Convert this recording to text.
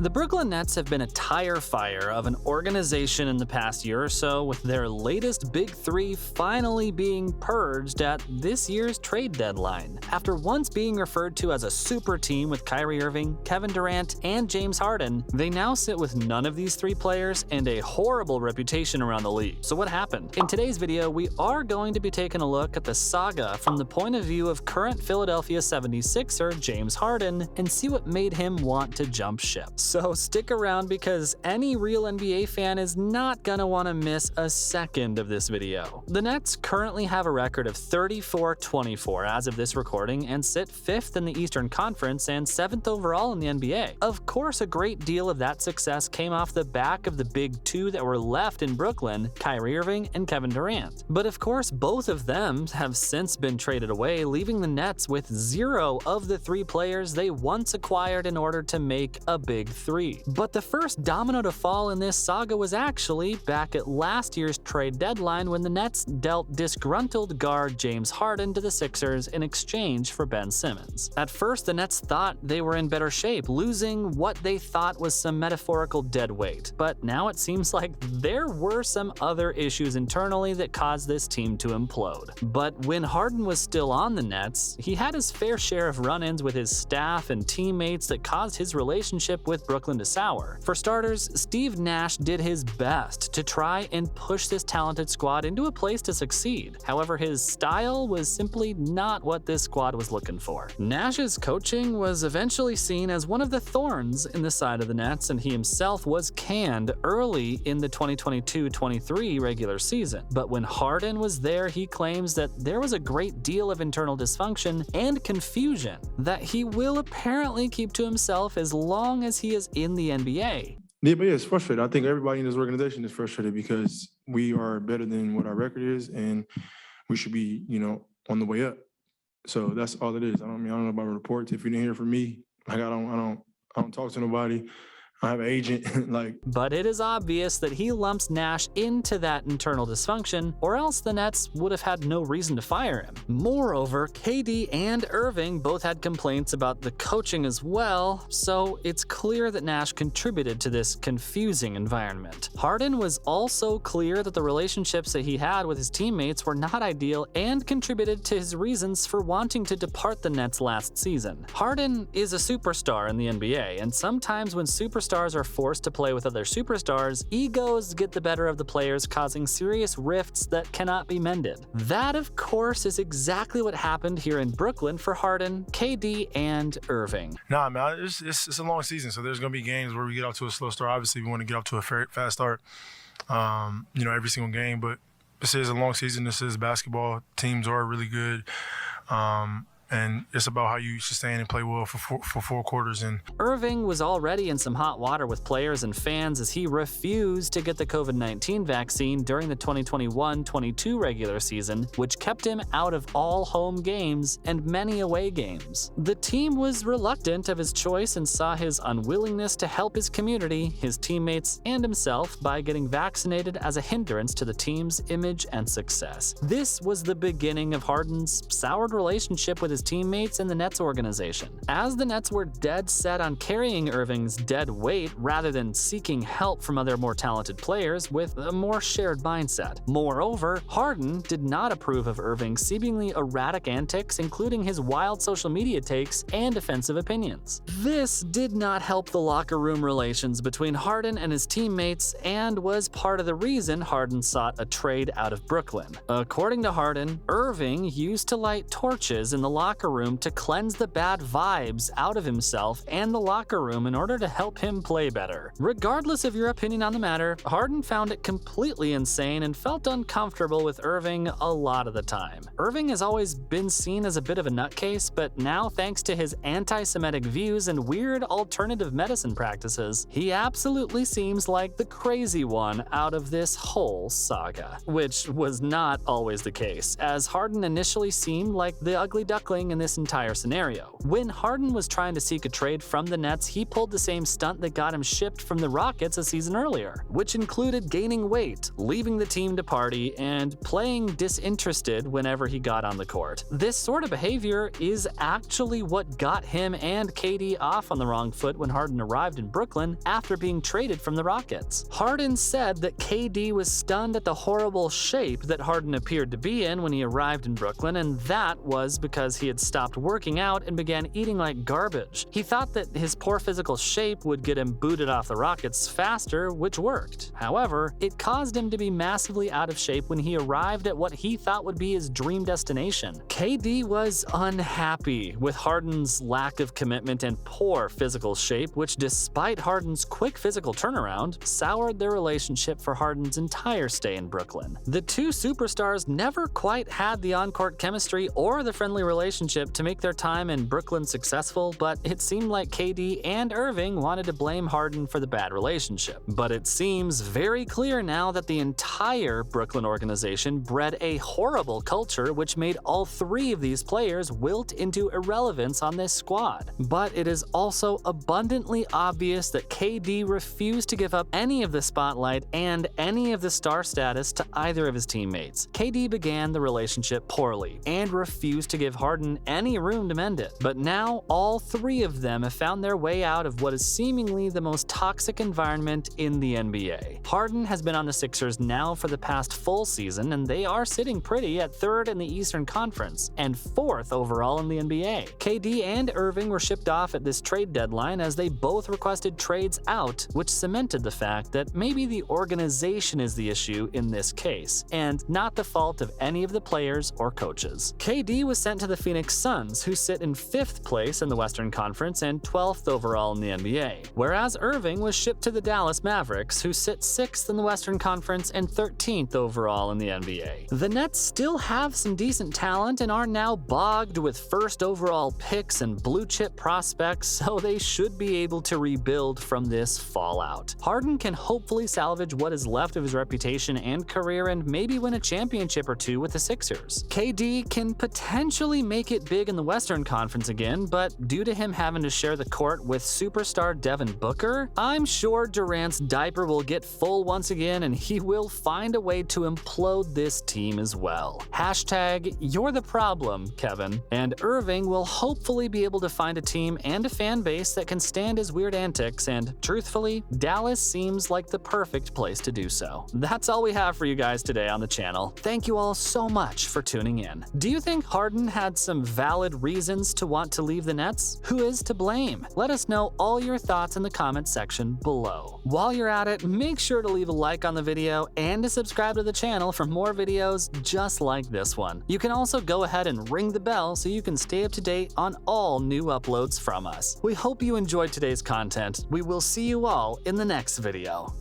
The Brooklyn Nets have been a tire fire of an organization in the past year or so, with their latest big three finally being purged at this year's trade deadline. After once being referred to as a super team with Kyrie Irving, Kevin Durant, and James Harden, they now sit with none of these three players and a horrible reputation around the league. So what happened? In today's video, we are going to be taking a look at the saga from the point of view of current Philadelphia 76er James Harden and see what made him want to jump ship. So stick around, because any real NBA fan is not gonna want to miss a second of this video. The Nets currently have a record of 34-24 as of this recording and sit 5th in the Eastern Conference and 7th overall in the NBA. Of course, a great deal of that success came off the back of the big two that were left in Brooklyn, Kyrie Irving and Kevin Durant. But of course, both of them have since been traded away, leaving the Nets with 0 of the 3 players they once acquired in order to make a big three. But the first domino to fall in this saga was actually back at last year's trade deadline, when the Nets dealt disgruntled guard James Harden to the Sixers in exchange for Ben Simmons. At first, the Nets thought they were in better shape, losing what they thought was some metaphorical dead weight. But now it seems like there were some other issues internally that caused this team to implode. But when Harden was still on the Nets, he had his fair share of run-ins with his staff and teammates that caused his relationship with Brooklyn to sour. For starters, Steve Nash did his best to try and push this talented squad into a place to succeed. However, his style was simply not what this squad was looking for. Nash's coaching was eventually seen as one of the thorns in the side of the Nets, and he himself was canned early in the 2022-23 regular season. But when Harden was there, he claims that there was a great deal of internal dysfunction and confusion that he will apparently keep to himself as long as he is in the NBA. Yeah, but yeah, it's frustrating. I think everybody in this organization is frustrated because we are better than what our record is, and we should be, on the way up. So that's all it is. I don't know about reports. If you didn't hear from me, I don't talk to nobody. I have an agent, But it is obvious that he lumps Nash into that internal dysfunction, or else the Nets would have had no reason to fire him. Moreover, KD and Irving both had complaints about the coaching as well, so it's clear that Nash contributed to this confusing environment. Harden was also clear that the relationships that he had with his teammates were not ideal and contributed to his reasons for wanting to depart the Nets last season. Harden is a superstar in the NBA, and sometimes when superstars are forced to play with other superstars, egos get the better of the players, causing serious rifts that cannot be mended. That, of course, is exactly what happened here in Brooklyn for Harden, KD, and Irving. Nah, man, it's a long season, so there's going to be games where we get off to a slow start. Obviously, we want to get off to a fast start, every single game, but this is a long season. This is basketball. Teams are really good. And it's about how you sustain and play well for 4 quarters. And Irving was already in some hot water with players and fans as he refused to get the COVID-19 vaccine during the 2021-22 regular season, which kept him out of all home games and many away games. The team was reluctant of his choice and saw his unwillingness to help his community, his teammates, and himself by getting vaccinated as a hindrance to the team's image and success. This was the beginning of Harden's soured relationship with his teammates and the Nets organization, as the Nets were dead set on carrying Irving's dead weight rather than seeking help from other more talented players with a more shared mindset. Moreover, Harden did not approve of Irving's seemingly erratic antics, including his wild social media takes and offensive opinions. This did not help the locker room relations between Harden and his teammates and was part of the reason Harden sought a trade out of Brooklyn. According to Harden, Irving used to light torches in the locker room to cleanse the bad vibes out of himself and the locker room in order to help him play better. Regardless of your opinion on the matter, Harden found it completely insane and felt uncomfortable with Irving a lot of the time. Irving has always been seen as a bit of a nutcase, but now, thanks to his anti-Semitic views and weird alternative medicine practices, he absolutely seems like the crazy one out of this whole saga. Which was not always the case, as Harden initially seemed like the ugly duckling swing in this entire scenario. When Harden was trying to seek a trade from the Nets, he pulled the same stunt that got him shipped from the Rockets a season earlier, which included gaining weight, leaving the team to party, and playing disinterested whenever he got on the court. This sort of behavior is actually what got him and KD off on the wrong foot when Harden arrived in Brooklyn after being traded from the Rockets. Harden said that KD was stunned at the horrible shape that Harden appeared to be in when he arrived in Brooklyn, and that was because he had stopped working out and began eating like garbage. He thought that his poor physical shape would get him booted off the Rockets faster, which worked. However, it caused him to be massively out of shape when he arrived at what he thought would be his dream destination. KD was unhappy with Harden's lack of commitment and poor physical shape, which, despite Harden's quick physical turnaround, soured their relationship for Harden's entire stay in Brooklyn. The two superstars never quite had the on-court chemistry or the friendly relationship to make their time in Brooklyn successful, but it seemed like KD and Irving wanted to blame Harden for the bad relationship. But it seems very clear now that the entire Brooklyn organization bred a horrible culture which made all three of these players wilt into irrelevance on this squad. But it is also abundantly obvious that KD refused to give up any of the spotlight and any of the star status to either of his teammates. KD began the relationship poorly and refused to give Harden any room to mend it. But now all three of them have found their way out of what is seemingly the most toxic environment in the NBA. Harden has been on the Sixers now for the past full season, and they are sitting pretty at third in the Eastern Conference and fourth overall in the NBA. KD and Irving were shipped off at this trade deadline as they both requested trades out, which cemented the fact that maybe the organization is the issue in this case, and not the fault of any of the players or coaches. KD was sent to the Phoenix Suns, who sit in 5th place in the Western Conference and 12th overall in the NBA, whereas Irving was shipped to the Dallas Mavericks, who sit 6th in the Western Conference and 13th overall in the NBA. The Nets still have some decent talent and are now bogged with first overall picks and blue chip prospects, so they should be able to rebuild from this fallout. Harden can hopefully salvage what is left of his reputation and career and maybe win a championship or two with the Sixers. KD can potentially make it big in the Western Conference again, but due to him having to share the court with superstar Devin Booker, I'm sure Durant's diaper will get full once again and he will find a way to implode this team as well. Hashtag you're the problem, Kevin. And Irving will hopefully be able to find a team and a fan base that can stand his weird antics, and truthfully, Dallas seems like the perfect place to do so. That's all we have for you guys today on the channel. Thank you all so much for tuning in. Do you think Harden had some valid reasons to want to leave the Nets? Who is to blame? Let us know all your thoughts in the comments section below. While you're at it, make sure to leave a like on the video and to subscribe to the channel for more videos just like this one. You can also go ahead and ring the bell so you can stay up to date on all new uploads from us. We hope you enjoyed today's content. We will see you all in the next video.